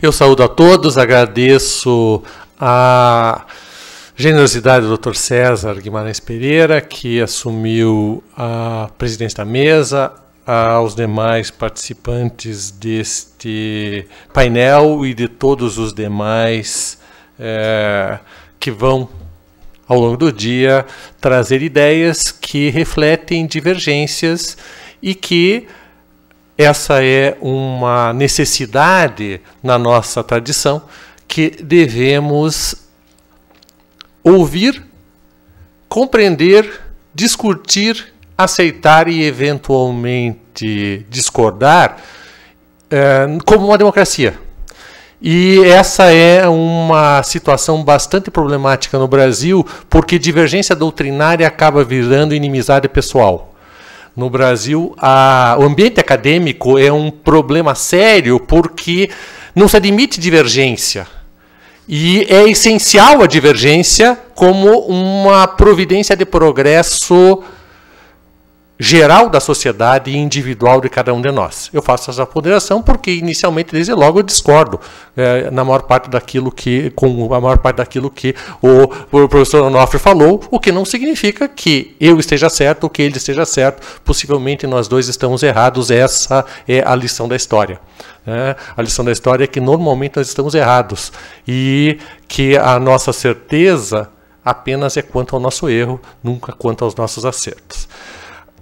Eu saúdo a todos, agradeço a generosidade do Dr. César Guimarães Pereira, que assumiu a presidência da mesa, aos demais participantes deste painel e de todos os demais que vão, ao longo do dia, trazer ideias que refletem divergências e que essa é uma necessidade na nossa tradição que devemos ouvir, compreender, discutir, aceitar e eventualmente discordar como uma democracia. E essa é uma situação bastante problemática no Brasil, porque divergência doutrinária acaba virando inimizade pessoal. No Brasil, o ambiente acadêmico é um problema sério porque não se admite divergência. E é essencial a divergência como uma providência de progresso geral da sociedade e individual de cada um de nós. Eu faço essa ponderação porque, inicialmente, desde logo, eu discordo na maior parte daquilo que, com a maior parte daquilo que o professor Onofre falou, o que não significa que eu esteja certo ou que ele esteja certo. Possivelmente nós dois estamos errados. Essa é a lição da história. A lição da história é que normalmente nós estamos errados e que a nossa certeza apenas é quanto ao nosso erro, nunca quanto aos nossos acertos.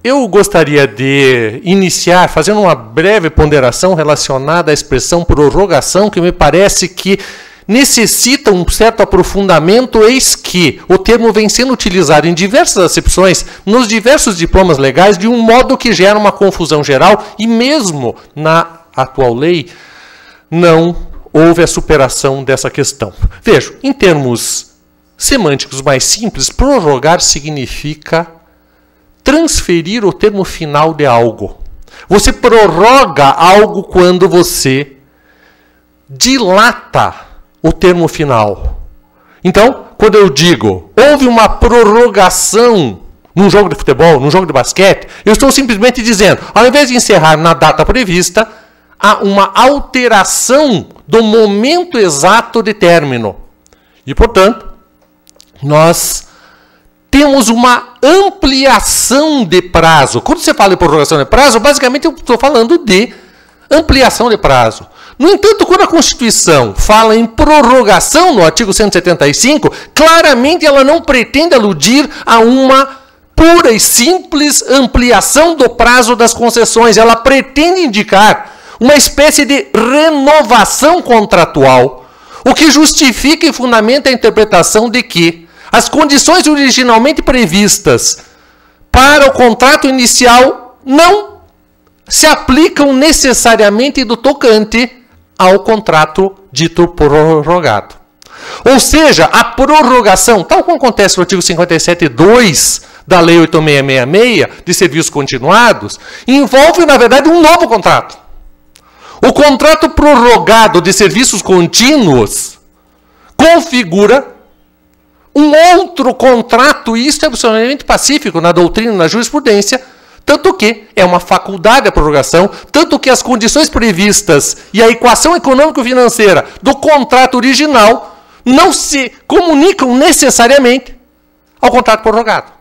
Eu gostaria de iniciar fazendo uma breve ponderação relacionada à expressão prorrogação, que me parece que necessita um certo aprofundamento, eis que o termo vem sendo utilizado em diversas acepções, nos diversos diplomas legais, de um modo que gera uma confusão geral, e mesmo na atual lei não houve a superação dessa questão. Veja, em termos semânticos mais simples, prorrogar significa transferir o termo final de algo. Você prorroga algo quando você dilata o termo final. Então, quando eu digo, houve uma prorrogação num jogo de futebol, num jogo de basquete, eu estou simplesmente dizendo, ao invés de encerrar na data prevista, há uma alteração do momento exato de término. E, portanto, nós temos uma ampliação de prazo. Quando você fala em prorrogação de prazo, basicamente eu estou falando de ampliação de prazo. No entanto, quando a Constituição fala em prorrogação no artigo 175, claramente ela não pretende aludir a uma pura e simples ampliação do prazo das concessões. Ela pretende indicar uma espécie de renovação contratual, o que justifica e fundamenta a interpretação de que as condições originalmente previstas para o contrato inicial não se aplicam necessariamente do tocante ao contrato dito prorrogado. Ou seja, a prorrogação, tal como acontece no artigo 57.2 da Lei 8666 de serviços continuados, envolve, na verdade, um novo contrato. O contrato prorrogado de serviços contínuos configura um outro contrato, e isso é absolutamente pacífico na doutrina, na jurisprudência, tanto que é uma faculdade a prorrogação, tanto que as condições previstas e a equação econômico-financeira do contrato original não se comunicam necessariamente ao contrato prorrogado.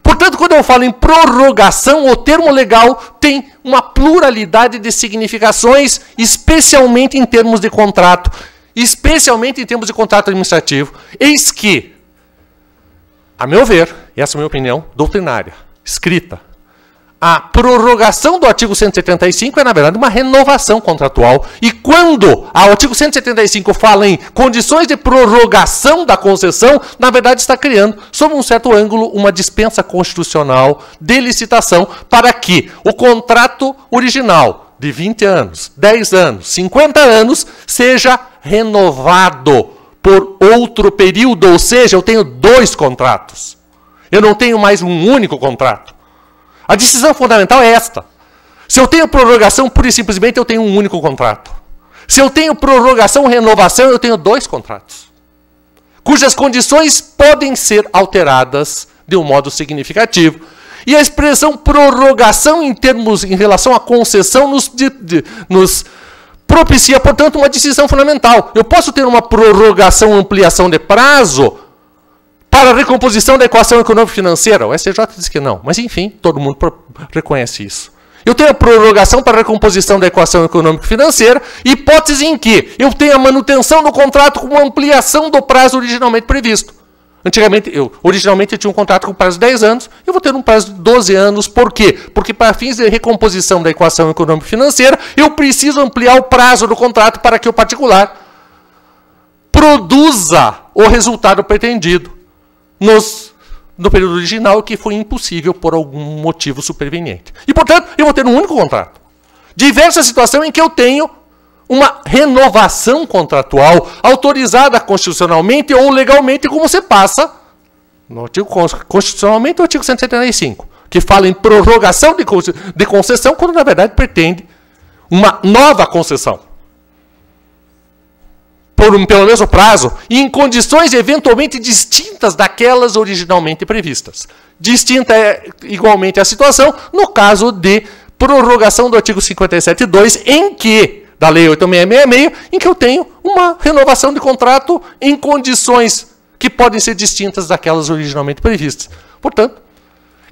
Portanto, quando eu falo em prorrogação, o termo legal tem uma pluralidade de significações, especialmente em termos de contrato, especialmente em termos de contrato administrativo. Eis que, a meu ver, essa é a minha opinião doutrinária, escrita, a prorrogação do artigo 175 é, na verdade, uma renovação contratual. E quando o artigo 175 fala em condições de prorrogação da concessão, na verdade está criando, sob um certo ângulo, uma dispensa constitucional de licitação para que o contrato original de 20 anos, 10 anos, 50 anos, seja renovado por outro período. Ou seja, eu tenho dois contratos. Eu não tenho mais um único contrato. A decisão fundamental é esta. Se eu tenho prorrogação, pura e simplesmente eu tenho um único contrato. Se eu tenho prorrogação, renovação, eu tenho dois contratos, cujas condições podem ser alteradas de um modo significativo. E a expressão prorrogação em relação à concessão nos propicia, portanto, uma decisão fundamental. Eu posso ter uma prorrogação, ampliação de prazo para a recomposição da equação econômico-financeira. O STJ diz que não, mas enfim, todo mundo reconhece isso. Eu tenho a prorrogação para a recomposição da equação econômico-financeira, hipótese em que eu tenho a manutenção do contrato com uma ampliação do prazo originalmente previsto. Originalmente eu tinha um contrato com prazo de 10 anos, eu vou ter um prazo de 12 anos. Por quê? Porque para fins de recomposição da equação econômico-financeira, eu preciso ampliar o prazo do contrato para que o particular produza o resultado pretendido no período original, que foi impossível por algum motivo superveniente. E, portanto, eu vou ter um único contrato. Diversa situação em que eu tenho uma renovação contratual autorizada constitucionalmente ou legalmente, como você passa no artigo constitucionalmente o artigo 175, que fala em prorrogação de concessão, quando na verdade pretende uma nova concessão pelo mesmo prazo e em condições eventualmente distintas daquelas originalmente previstas. Distinta é igualmente a situação no caso de prorrogação do artigo 57.2, em que, da Lei 8.666, em que eu tenho uma renovação de contrato em condições que podem ser distintas daquelas originalmente previstas. Portanto,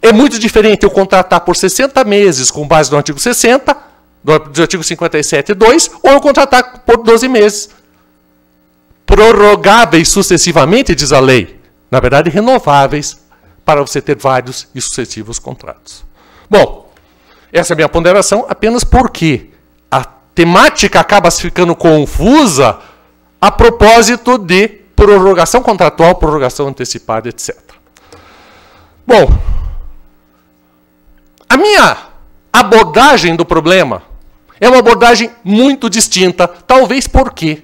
é muito diferente eu contratar por 60 meses com base no artigo 60, do artigo 57.2, ou eu contratar por 12 meses. Prorrogáveis sucessivamente, diz a lei. Na verdade, renováveis, para você ter vários e sucessivos contratos. Bom, essa é a minha ponderação, apenas porque a temática acaba ficando confusa a propósito de prorrogação contratual, prorrogação antecipada, etc. Bom, a minha abordagem do problema é uma abordagem muito distinta, talvez porque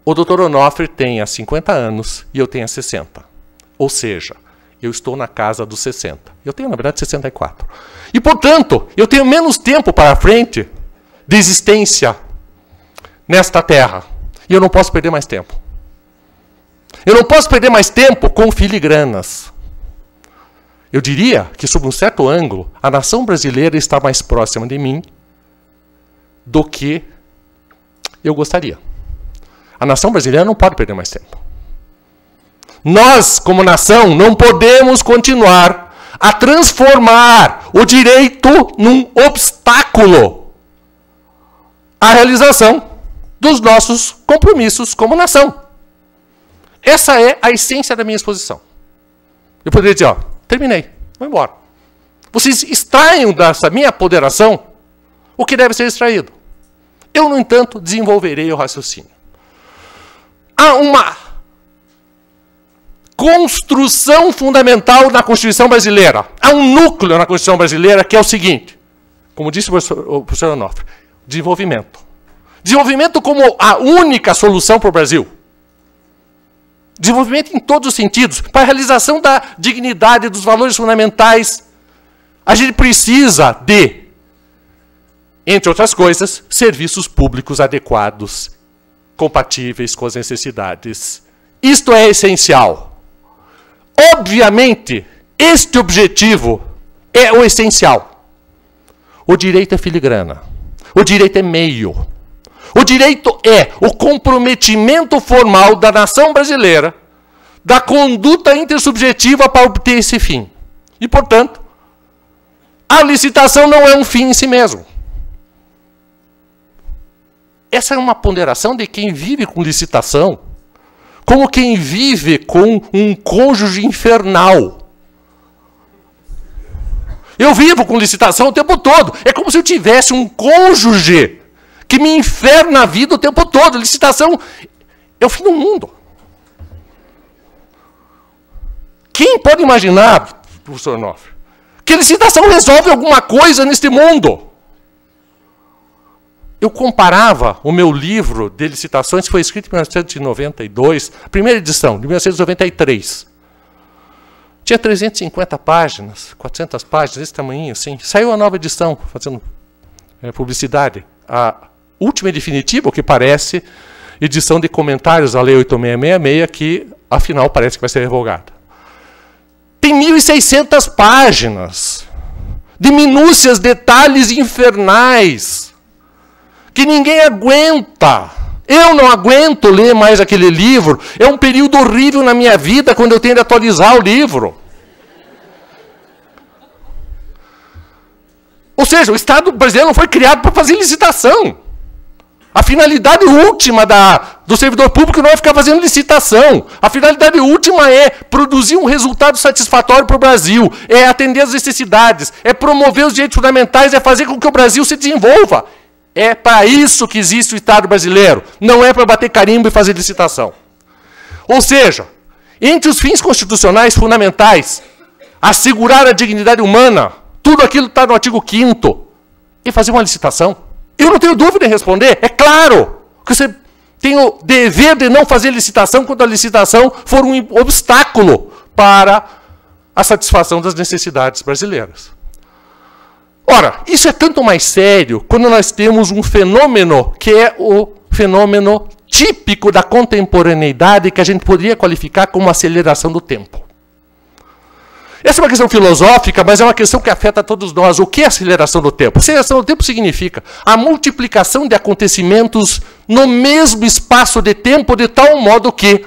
o Dr. Onofre tenha 50 anos e eu tenha 60. Ou seja, eu estou na casa dos 60. Eu tenho, na verdade, 64. E, portanto, eu tenho menos tempo para frente de existência nesta terra. E eu não posso perder mais tempo. Eu não posso perder mais tempo com filigranas. Eu diria que, sob um certo ângulo, a nação brasileira está mais próxima de mim do que eu gostaria. A nação brasileira não pode perder mais tempo. Nós, como nação, não podemos continuar a transformar o direito num obstáculo à realização dos nossos compromissos como nação. Essa é a essência da minha exposição. Eu poderia dizer, ó, terminei, vou embora. Vocês extraem dessa minha ponderação o que deve ser extraído. Eu, no entanto, desenvolverei o raciocínio. Há uma construção fundamental na Constituição brasileira. Há um núcleo na Constituição brasileira que é o seguinte, como disse o professor Onofre, desenvolvimento. Desenvolvimento como a única solução para o Brasil. Desenvolvimento em todos os sentidos, para a realização da dignidade, dos valores fundamentais. A gente precisa de, entre outras coisas, serviços públicos adequados, compatíveis com as necessidades. Isto é essencial. Obviamente, este objetivo é o essencial. O direito é filigrana. O direito é meio. O direito é o comprometimento formal da nação brasileira, da conduta intersubjetiva para obter esse fim. E, portanto, a licitação não é um fim em si mesmo. Essa é uma ponderação de quem vive com licitação, como quem vive com um cônjuge infernal. Eu vivo com licitação o tempo todo. É como se eu tivesse um cônjuge que me inferna a vida o tempo todo. Licitação é o fim do mundo. Quem pode imaginar, professor Onofre, que licitação resolve alguma coisa neste mundo? Eu comparava o meu livro de licitações, que foi escrito em 1992, primeira edição, de 1993. Tinha 350 páginas, 400 páginas, desse tamanho assim. Saiu a nova edição, fazendo publicidade. A última e definitiva, o que parece, edição de comentários à Lei 8.666, que, afinal, parece que vai ser revogada. Tem 1.600 páginas de minúcias, detalhes infernais, que ninguém aguenta. Eu não aguento ler mais aquele livro. É um período horrível na minha vida quando eu tenho de atualizar o livro. Ou seja, o Estado brasileiro não foi criado para fazer licitação. A finalidade última do servidor público não é ficar fazendo licitação. A finalidade última é produzir um resultado satisfatório para o Brasil, é atender às necessidades, é promover os direitos fundamentais, é fazer com que o Brasil se desenvolva. É para isso que existe o Estado brasileiro. Não é para bater carimbo e fazer licitação. Ou seja, entre os fins constitucionais fundamentais, assegurar a dignidade humana, tudo aquilo está no artigo 5º, e fazer uma licitação. Eu não tenho dúvida em responder. É claro que você tem o dever de não fazer licitação quando a licitação for um obstáculo para a satisfação das necessidades brasileiras. Ora, isso é tanto mais sério quando nós temos um fenômeno que é o fenômeno típico da contemporaneidade que a gente poderia qualificar como aceleração do tempo. Essa é uma questão filosófica, mas é uma questão que afeta todos nós. O que é aceleração do tempo? Aceleração do tempo significa a multiplicação de acontecimentos no mesmo espaço de tempo, de tal modo que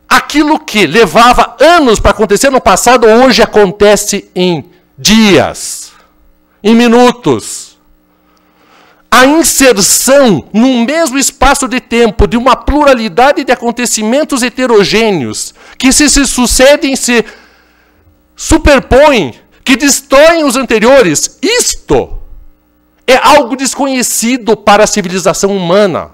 aquilo que levava anos para acontecer no passado, hoje acontece em dias, em minutos. A inserção num mesmo espaço de tempo de uma pluralidade de acontecimentos heterogêneos que se sucedem, se superpõem, que destroem os anteriores. Isto é algo desconhecido para a civilização humana.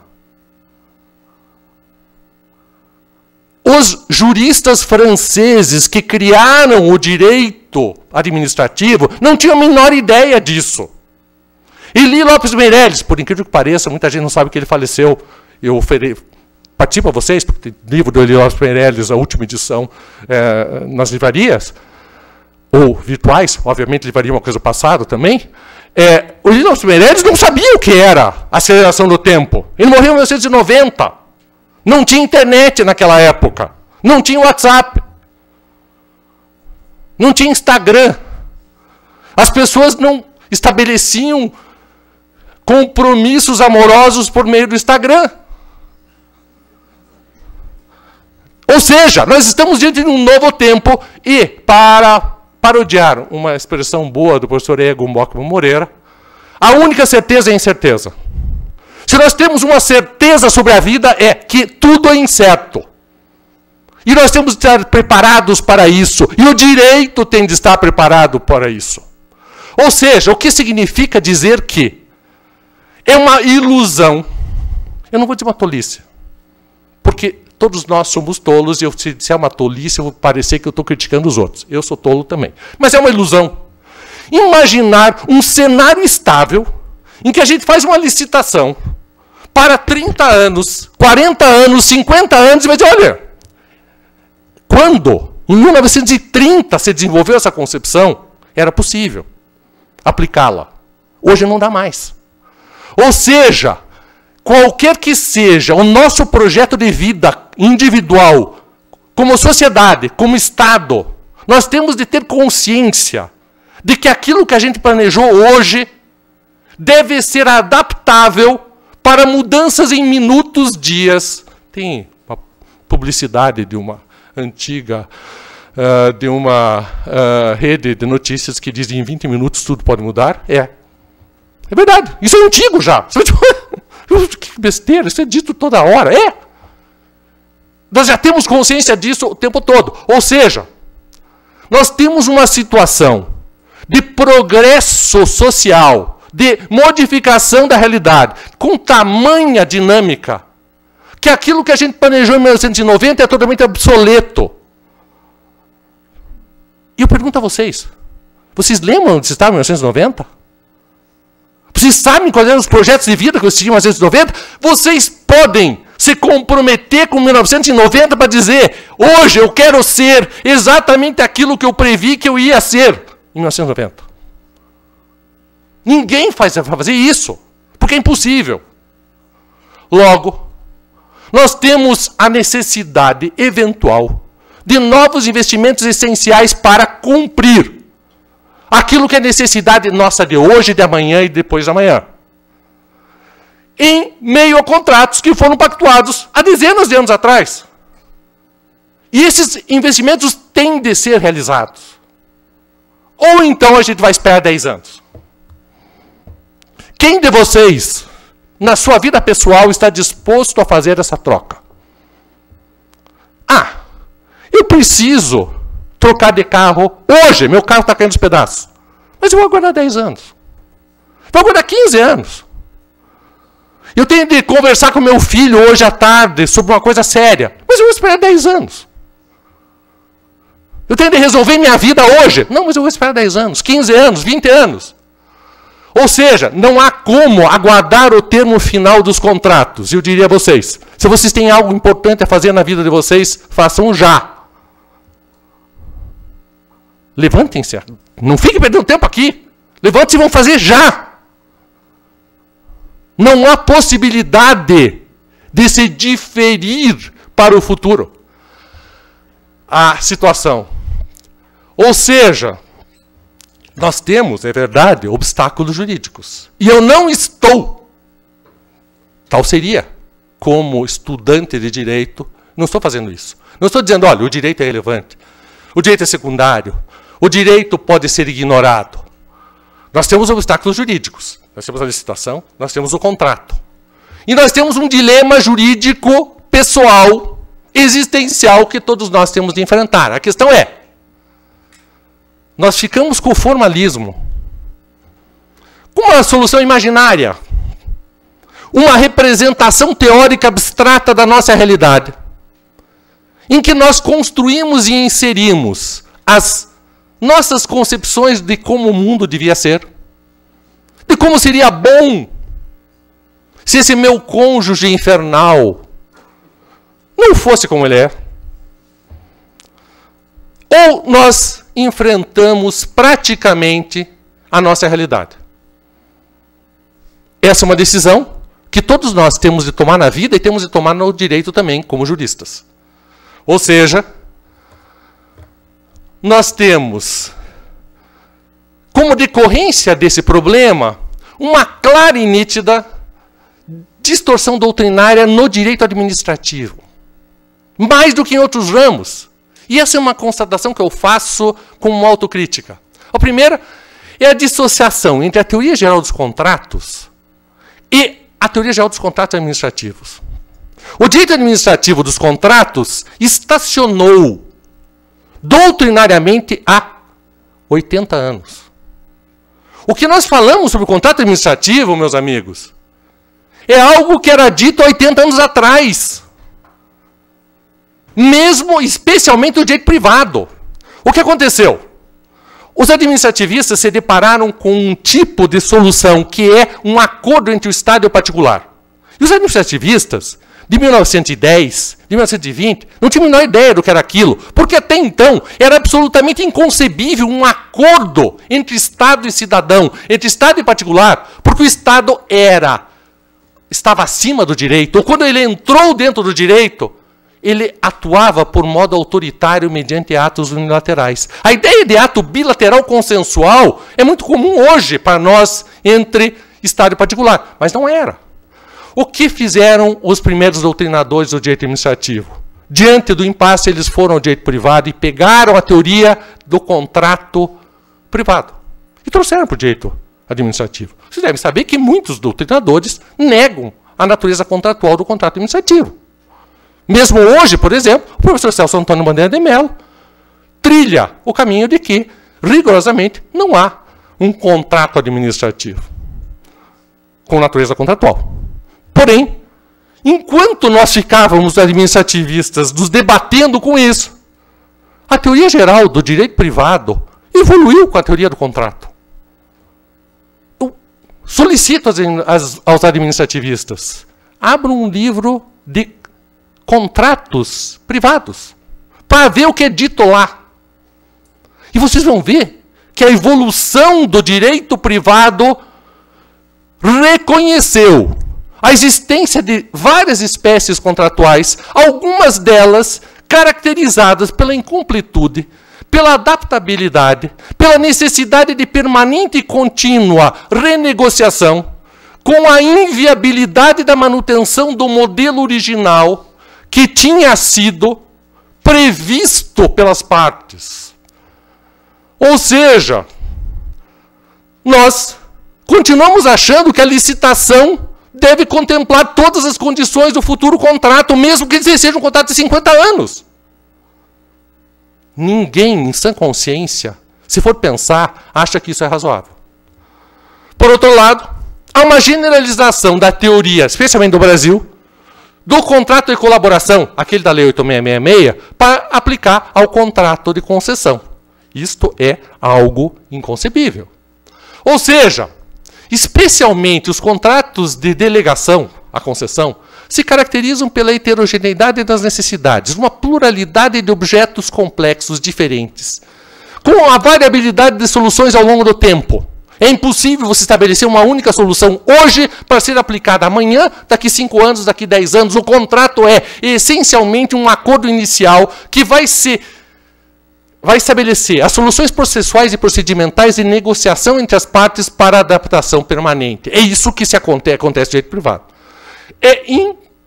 Os juristas franceses que criaram o direito administrativo não tinham a menor ideia disso. Elie Lopes Meireles, por incrível que pareça, muita gente não sabe que ele faleceu. Eu participo a vocês, porque tem livro do Elie Lopes Meireles, a última edição, nas livrarias, ou virtuais, obviamente livraria uma coisa do passado também. O Elie Lopes Meireles não sabia o que era aceleração do tempo. Ele morreu em 1990. Não tinha internet naquela época. Não tinha WhatsApp. Não tinha Instagram. As pessoas não estabeleciam compromissos amorosos por meio do Instagram. Ou seja, nós estamos diante de um novo tempo e, para parodiar uma expressão boa do professor Egon Bockmann Moreira, a única certeza é a incerteza. Se nós temos uma certeza sobre a vida, é que tudo é incerto. E nós temos de estar preparados para isso. E o direito tem de estar preparado para isso. Ou seja, o que significa dizer que é uma ilusão. Eu não vou dizer uma tolice. Porque todos nós somos tolos, e se disser uma tolice, eu vou parecer que eu estou criticando os outros. Eu sou tolo também. Mas é uma ilusão. Imaginar um cenário estável em que a gente faz uma licitação para 30 anos, 40 anos, 50 anos, e vai dizer, olha, quando em 1930 se desenvolveu essa concepção, era possível aplicá-la. Hoje não dá mais. Ou seja, qualquer que seja o nosso projeto de vida individual, como sociedade, como Estado, nós temos de ter consciência de que aquilo que a gente planejou hoje deve ser adaptável para mudanças em minutos, dias. Tem uma publicidade de uma antiga, de uma rede de notícias que diz que em 20 minutos tudo pode mudar. É verdade. Isso é antigo já. Que besteira, isso é dito toda hora. Nós já temos consciência disso o tempo todo. Ou seja, nós temos uma situação de progresso social, de modificação da realidade, com tamanha dinâmica, que aquilo que a gente planejou em 1990 é totalmente obsoleto. E eu pergunto a vocês, vocês lembram onde vocês estavam em 1990? Vocês sabem quais eram os projetos de vida que vocês tinham em 1990? Vocês podem se comprometer com 1990 para dizer, hoje eu quero ser exatamente aquilo que eu previ que eu ia ser em 1990. Ninguém vai fazer isso, porque é impossível. Logo, nós temos a necessidade eventual de novos investimentos essenciais para cumprir aquilo que é necessidade nossa de hoje, de amanhã e depois de amanhã. meio a contratos que foram pactuados há dezenas de anos atrás. E esses investimentos têm de ser realizados. Ou então a gente vai esperar 10 anos. Quem de vocês, na sua vida pessoal, está disposto a fazer essa troca? Ah, eu preciso trocar de carro hoje, meu carro está caindo aos pedaços. Mas eu vou aguardar 10 anos. Vou aguardar 15 anos. Eu tenho de conversar com meu filho hoje à tarde sobre uma coisa séria. Mas eu vou esperar 10 anos. Eu tenho de resolver minha vida hoje. Não, mas eu vou esperar 10 anos, 15 anos, 20 anos. Ou seja, não há como aguardar o termo final dos contratos. Eu diria a vocês, se vocês têm algo importante a fazer na vida de vocês, façam já. Levantem-se. Não fiquem perdendo tempo aqui. Levantem-se e vão fazer já. Não há possibilidade de se diferir para o futuro a situação. Ou seja, nós temos, é verdade, obstáculos jurídicos. E eu não estou, tal seria, como estudante de direito, não estou fazendo isso. Não estou dizendo, olha, o direito é relevante, o direito é secundário, o direito pode ser ignorado. Nós temos obstáculos jurídicos. Nós temos a licitação, nós temos o contrato. E nós temos um dilema jurídico pessoal, existencial, que todos nós temos de enfrentar. A questão é, nós ficamos com o formalismo, com uma solução imaginária, uma representação teórica abstrata da nossa realidade, em que nós construímos e inserimos as nossas concepções de como o mundo devia ser, de como seria bom se esse meu cônjuge infernal não fosse como ele é. Ou nós enfrentamos praticamente a nossa realidade. Essa é uma decisão que todos nós temos de tomar na vida e temos de tomar no direito também, como juristas. Ou seja, nós temos, como decorrência desse problema, uma clara e nítida distorção doutrinária no direito administrativo. Mais do que em outros ramos. E essa é uma constatação que eu faço com uma autocrítica. A primeira é a dissociação entre a teoria geral dos contratos e a teoria geral dos contratos administrativos. O direito administrativo dos contratos estacionou doutrinariamente há 80 anos. O que nós falamos sobre o contrato administrativo, meus amigos, é algo que era dito há 80 anos atrás. Mesmo, especialmente o direito privado. O que aconteceu? Os administrativistas se depararam com um tipo de solução que é um acordo entre o Estado e o particular. E os administrativistas, de 1910, de 1920, não tinham a menor ideia do que era aquilo, porque até então era absolutamente inconcebível um acordo entre Estado e cidadão, entre Estado e particular, porque o Estado estava acima do direito, ou quando ele entrou dentro do direito, ele atuava por modo autoritário mediante atos unilaterais. A ideia de ato bilateral consensual é muito comum hoje para nós entre Estado e particular, mas não era. O que fizeram os primeiros doutrinadores do direito administrativo? Diante do impasse, eles foram ao direito privado e pegaram a teoria do contrato privado e trouxeram para o direito administrativo. Vocês devem saber que muitos doutrinadores negam a natureza contratual do contrato administrativo. Mesmo hoje, por exemplo, o professor Celso Antônio Bandeira de Mello trilha o caminho de que, rigorosamente, não há um contrato administrativo com natureza contratual. Porém, enquanto nós ficávamos administrativistas nos debatendo com isso, a teoria geral do direito privado evoluiu com a teoria do contrato. Eu solicito aos administrativistas, abram um livro de contratos privados, para ver o que é dito lá. E vocês vão ver que a evolução do direito privado reconheceu a existência de várias espécies contratuais, algumas delas caracterizadas pela incompletude, pela adaptabilidade, pela necessidade de permanente e contínua renegociação, com a inviabilidade da manutenção do modelo original que tinha sido previsto pelas partes. Ou seja, nós continuamos achando que a licitação deve contemplar todas as condições do futuro contrato, mesmo que seja um contrato de 50 anos. Ninguém, em sã consciência, se for pensar, acha que isso é razoável. Por outro lado, há uma generalização da teoria, especialmente do Brasil, do contrato de colaboração, aquele da Lei 8666, para aplicar ao contrato de concessão. Isto é algo inconcebível. Ou seja, especialmente os contratos de delegação à concessão se caracterizam pela heterogeneidade das necessidades, uma pluralidade de objetos complexos diferentes, com a variabilidade de soluções ao longo do tempo. É impossível você estabelecer uma única solução hoje para ser aplicada amanhã, daqui 5 anos, daqui 10 anos. O contrato é essencialmente um acordo inicial que vai estabelecer as soluções processuais e procedimentais de negociação entre as partes para adaptação permanente. É isso que acontece no direito privado. É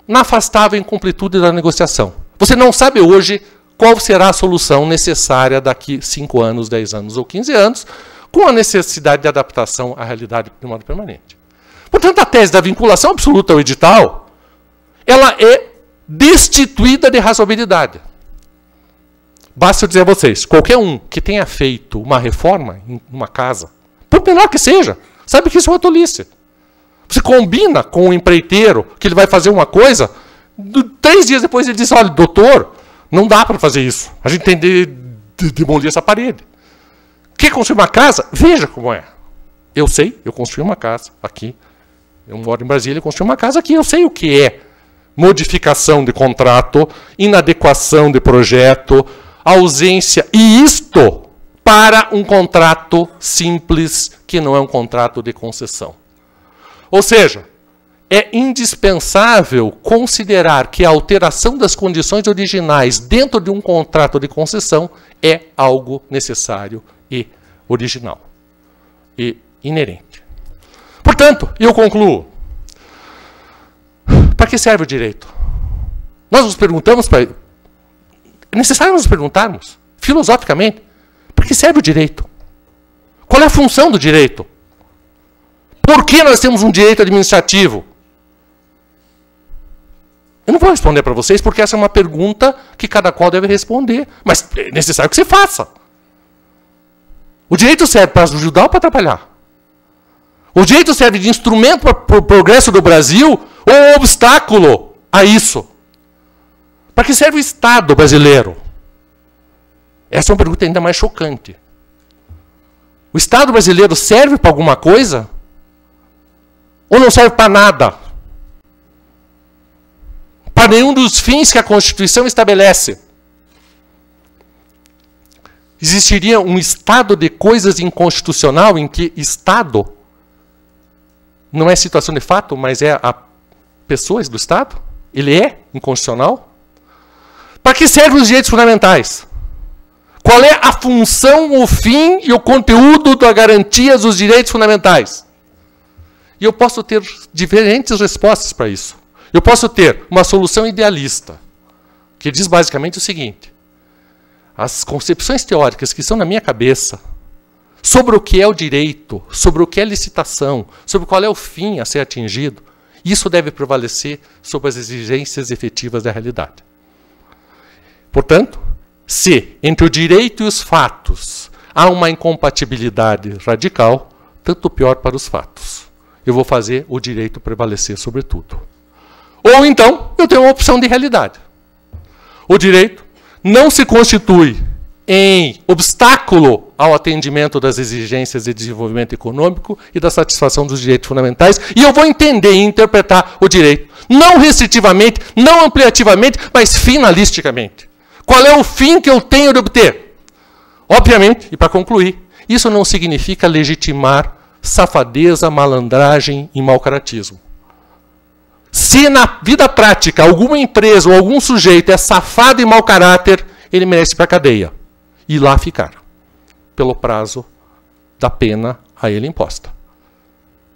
inafastável a incompletude da negociação. Você não sabe hoje qual será a solução necessária daqui 5 anos, 10 anos ou 15 anos, com a necessidade de adaptação à realidade de modo permanente. Portanto, a tese da vinculação absoluta ao edital, ela é destituída de razoabilidade. Basta eu dizer a vocês, qualquer um que tenha feito uma reforma em uma casa, por menor que seja, sabe que isso é uma tolice. Você combina com o empreiteiro que ele vai fazer uma coisa, 3 dias depois ele diz, olha, doutor, não dá para fazer isso. A gente tem de demolir essa parede. Quer construir uma casa? Veja como é. Eu sei, eu construí uma casa aqui. Eu moro em Brasília, eu construí uma casa aqui. Eu sei o que é modificação de contrato, inadequação de projeto, ausência. E isto para um contrato simples, que não é um contrato de concessão. Ou seja, é indispensável considerar que a alteração das condições originais dentro de um contrato de concessão é algo necessário e original e inerente. Portanto, eu concluo. Para que serve o direito? Nós nos perguntamos, é necessário nos perguntarmos, filosoficamente, para que serve o direito? Qual é a função do direito? Por que nós temos um direito administrativo? Eu não vou responder para vocês, porque essa é uma pergunta que cada qual deve responder, mas é necessário que você faça. O direito serve para ajudar ou para atrapalhar? O direito serve de instrumento para o progresso do Brasil ou obstáculo a isso? Para que serve o Estado brasileiro? Essa é uma pergunta ainda mais chocante. O Estado brasileiro serve para alguma coisa? Ou não serve para nada? Para nenhum dos fins que a Constituição estabelece. Existiria um estado de coisas inconstitucional em que Estado não é situação de fato, mas é a pessoas do Estado? Ele é inconstitucional? Para que servem os direitos fundamentais? Qual é a função, o fim e o conteúdo da garantia dos direitos fundamentais? E eu posso ter diferentes respostas para isso. Eu posso ter uma solução idealista, que diz basicamente o seguinte: as concepções teóricas que estão na minha cabeça sobre o que é o direito, sobre o que é licitação, sobre qual é o fim a ser atingido, isso deve prevalecer sobre as exigências efetivas da realidade. Portanto, se entre o direito e os fatos há uma incompatibilidade radical, tanto pior para os fatos. Eu vou fazer o direito prevalecer sobre tudo. Ou então, eu tenho uma opção de realidade. O direito não se constitui em obstáculo ao atendimento das exigências de desenvolvimento econômico e da satisfação dos direitos fundamentais, e eu vou entender e interpretar o direito, não restritivamente, não ampliativamente, mas finalisticamente. Qual é o fim que eu tenho de obter? Obviamente, e para concluir, isso não significa legitimar safadeza, malandragem e mau caratismo. Se na vida prática alguma empresa ou algum sujeito é safado e mau caráter, ele merece ir para a cadeia e lá ficar, pelo prazo da pena a ele imposta.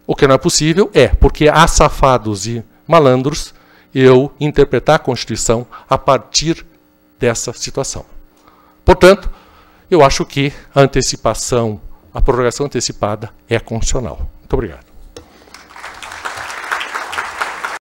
O que não é possível porque há safados e malandros, eu interpretar a Constituição a partir dessa situação. Portanto, eu acho que a prorrogação antecipada é constitucional. Muito obrigado.